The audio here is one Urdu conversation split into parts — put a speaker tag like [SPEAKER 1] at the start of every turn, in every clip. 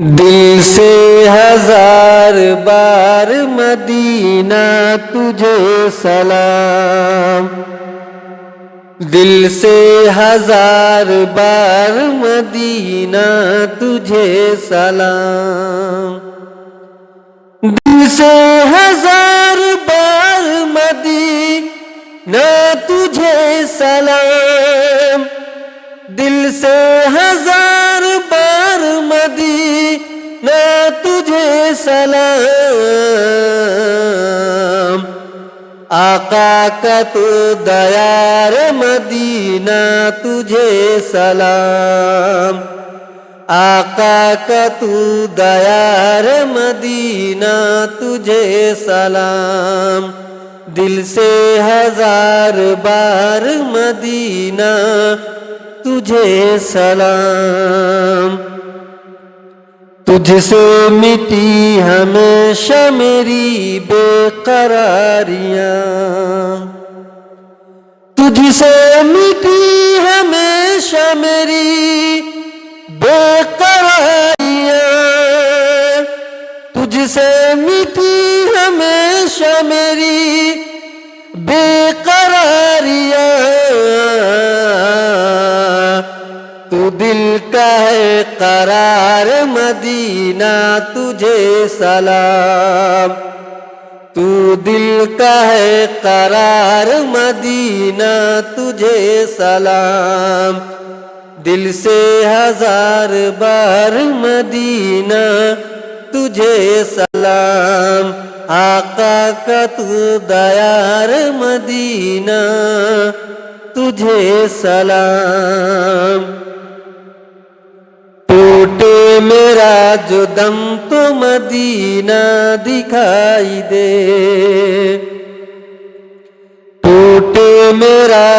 [SPEAKER 1] دل سے ہزار بار مدینہ تجھے سلام، دل سے ہزار بار مدینہ تجھے سلام، دل سے ہزار بار مدینہ تجھے سلام، دل سے ہزار بار مدینہ تجھے سلام، آقا کا تو دیار مدینہ تجھے سلام، آقا کا تو دیار مدینہ تجھے سلام، دل سے ہزار بار مدینہ تجھے سلام، تجھ سے مٹی ہمیشہ میری بے قراریاں، تجھ سے مٹی ہمیشہ میری بے قراریاں، تجھ سے مٹی ہمیشہ میری بے قراریاں، تو دل کا ہے قرار مدینہ تجھے سلام، تو دل کا ہے قرار مدینہ تجھے سلام، دل سے ہزار بار مدینہ تجھے سلام، آقا کا تو دیار مدینہ تجھے سلام، ٹوٹے میرا جو دم تو مدینہ دکھائی دے، ٹوٹے میرا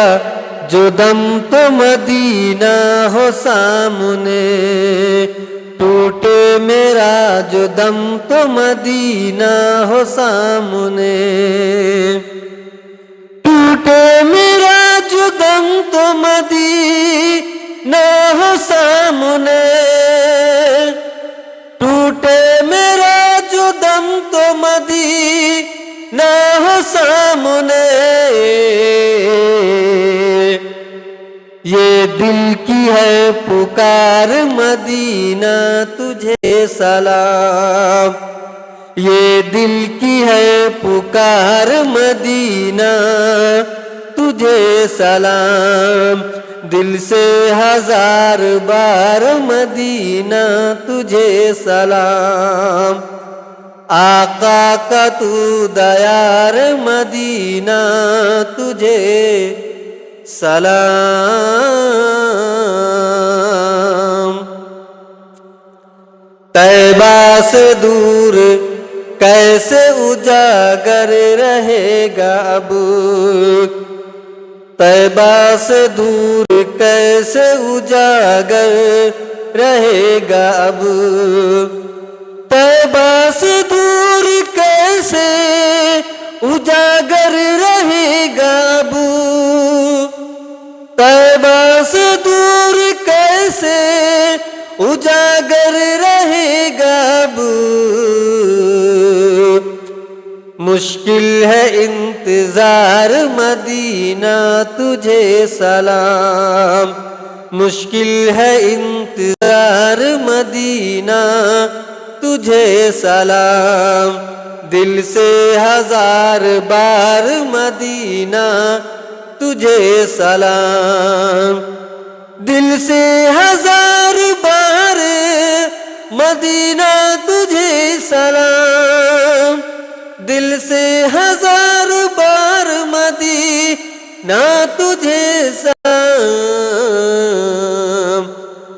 [SPEAKER 1] جو دم تو مدینہ ہو سامنے، ٹوٹے میرا جو دم تو مدینہ ہو سامنے، ٹوٹے میرا جو دم تو مدینہ ہو سامنے، ٹوٹے میرا جو دم تو مدینہ ہو سامنے، یہ دل کی ہے پکار مدینہ تجھے سلام، یہ دل کی ہے پکار مدینہ تجھے سلام، دل سے ہزار بار مدینہ تجھے سلام، آقا کا تو دیار مدینہ تجھے سلام، طیبہ سے دور کیسے اجاگر رہے گا اب، طیبہ سے دور کیسے اجاگر رہے گا اب، طیبہ سے دور کیسے اجاگر رہے گا اب، طیبہ سے دور کیسے اجاگر رہے گا اب، مشکل ہے انتظار مدینہ تجھے سلام، مشکل ہے انتظار مدینہ تجھے سلام، دل سے ہزار بار مدینہ تجھے سلام، دل سے ہزار بار مدینہ تجھے سلام، دل سے ہزار بار مدینہ تجھے سلام،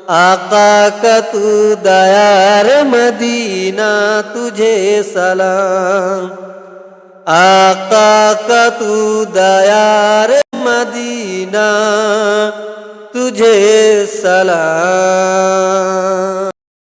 [SPEAKER 1] آقا کا تو دیار مدینہ تجھے سلام، آقا کا تو دیار مدینہ تجھے سلام۔